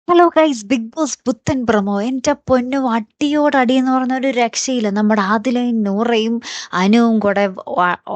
Hello guys, big boss പുത്തൻ promo. എൻ്റെ പൊന്നും, അടിയോടടി എന്ന് പറഞ്ഞ ഒരു രക്ഷയില്ല. നമ്മുടെ ആദിലയും നൂറയും അനുവും കൂടെ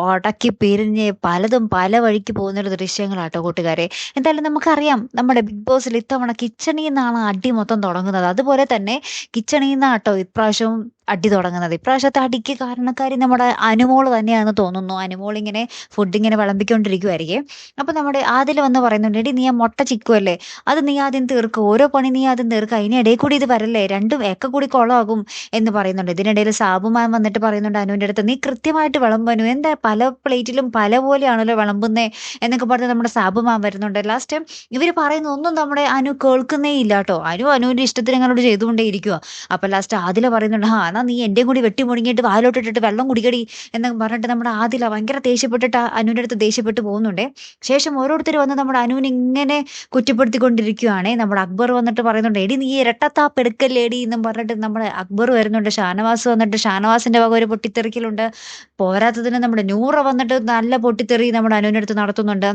ഉടക്കി പിരിഞ്ഞ് പലതും പല വഴിക്ക് പോകുന്നൊരു ദൃശ്യങ്ങളാട്ടോ കൂട്ടുകാരെ. എന്തായാലും നമുക്കറിയാം, നമ്മുടെ ബിഗ് ബോസിൽ ഇത്തവണ കിച്ചണിൽ നിന്നാണ് അടി മൊത്തം തുടങ്ങുന്നത്. അതുപോലെ തന്നെ കിച്ചണിൽ നിന്നാട്ടോ ഇപ്രാവശ്യവും അടി തുടങ്ങുന്നത്. ഇപ്രാവശ്യത്തെ അടിക്ക് കാരണക്കാരി നമ്മുടെ അനുമോള് തന്നെയാണെന്ന് തോന്നുന്നു. അനുമോൾ ഇങ്ങനെ ഫുഡ് ഇങ്ങനെ വിളമ്പിക്കൊണ്ടിരിക്കുമായിരിക്കും. അപ്പൊ നമ്മുടെ ആദിൽ വന്ന് പറയുന്നുണ്ട്, എടി നീ ആ മുട്ട ചിക്കുമല്ലേ, അത് നീ ആദ്യം തീർക്ക്, ഓരോ പണി നീ ആദ്യം തീർക്ക്, അതിനിടയിൽ കൂടി ഇത് വരല്ലേ, രണ്ടും ഒക്കെ കൂടി കുളമാകും എന്ന് പറയുന്നുണ്ട്. ഇതിനിടയിൽ സാബുമാൻ വന്നിട്ട് പറയുന്നുണ്ട് അനുവിൻ്റെ അടുത്ത്, നീ കൃത്യമായിട്ട് വിളമ്പനു, എന്താ പല പ്ലേറ്റിലും പല പോലെയാണല്ലോ വിളമ്പുന്നേ എന്നൊക്കെ പറഞ്ഞ് നമ്മുടെ സാബുമാൻ വരുന്നുണ്ട്. ലാസ്റ്റ് ഇവർ പറയുന്ന ഒന്നും നമ്മുടെ അനു കേൾക്കുന്നേ ഇല്ല കേട്ടോ. അനുവിൻ്റെ ഇഷ്ടത്തിന് അങ്ങോട്ട് ചെയ്തുകൊണ്ടേ ഇരിക്കുക. അപ്പൊ ലാസ്റ്റ് ആദില പറയുന്നുണ്ട്, ആ എന്നാ നീ എൻ്റെയും കൂടി വെട്ടി മുടങ്ങിയിട്ട് വാലോട്ടിട്ടിട്ട് വെള്ളം കുടിക്കടി എന്നൊക്കെ പറഞ്ഞിട്ട് നമ്മുടെ ആദില ഭയങ്കര ദേഷ്യപ്പെട്ടിട്ട് അനുവിൻ്റെ അടുത്ത് ദേഷ്യപ്പെട്ട് പോകുന്നുണ്ടേ. ശേഷം ഓരോരുത്തർ വന്ന് നമ്മുടെ അനുവിനെ ഇങ്ങനെ കുറ്റപ്പെടുത്തിക്കൊണ്ടിരിക്കുകയാണേ. നമ്മുടെ അക്ബർ വന്നിട്ട് പറയുന്നുണ്ട്, എടി നീ ഇരട്ടത്താപ്പ് എടുക്കല്ലേടി എന്നും പറഞ്ഞിട്ട് നമ്മുടെ അക്ബർ വരുന്നുണ്ട്. ഷാനവാസ് വന്നിട്ട് ഷാനവാസിന്റെ വക ഒരു പൊട്ടിത്തെറിക്കലുണ്ട്. പോരാത്തതിന് നമ്മുടെ നൂറ വന്നിട്ട് നല്ല പൊട്ടിത്തെറി നമ്മുടെ അനുവിൻ്റെ അടുത്ത് നടത്തുന്നുണ്ട്.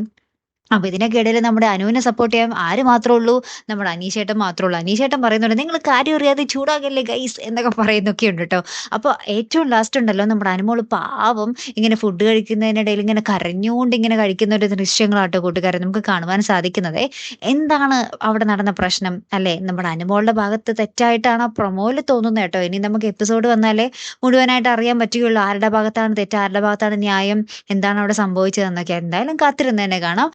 അപ്പൊ ഇതിനൊക്കെ ഇടയിൽ നമ്മുടെ അനുവിനെ സപ്പോർട്ട് ചെയ്യാൻ ആര് മാത്രമേ ഉള്ളൂ? നമ്മുടെ അനീഷേട്ടൻ മാത്രമേ ഉള്ളൂ. അനീഷേട്ടൻ പറയുന്നുണ്ട്, നിങ്ങൾ കാര്യം അറിയാതെ ചൂടാകല്ലേ ഗൈസ് എന്നൊക്കെ പറയുന്നൊക്കെ ഉണ്ട് കേട്ടോ. അപ്പൊ ഏറ്റവും ലാസ്റ്റ് ഉണ്ടല്ലോ, നമ്മുടെ അനുമോള് പാവം ഇങ്ങനെ ഫുഡ് കഴിക്കുന്നതിനിടയിൽ ഇങ്ങനെ കരഞ്ഞുകൊണ്ട് ഇങ്ങനെ കഴിക്കുന്ന ഒരു ദൃശ്യങ്ങളാട്ടോ കൂട്ടുകാരെ നമുക്ക് കാണുവാൻ സാധിക്കുന്നത്. എന്താണ് അവിടെ നടന്ന പ്രശ്നം അല്ലേ? നമ്മുടെ അനുമോളുടെ ഭാഗത്ത് തെറ്റായിട്ടാണ് ആ പ്രൊമോയില് തോന്നുന്നത് കേട്ടോ. ഇനി നമുക്ക് എപ്പിസോഡ് വന്നാലേ മുഴുവനായിട്ട് അറിയാൻ പറ്റുകയുള്ളൂ ആരുടെ ഭാഗത്താണ് തെറ്റ്, ആരുടെ ഭാഗത്താണ് ന്യായം, എന്താണ് അവിടെ സംഭവിച്ചതെന്നൊക്കെ. എന്തായാലും കാത്തിരുന്ന് തന്നെ കാണാം.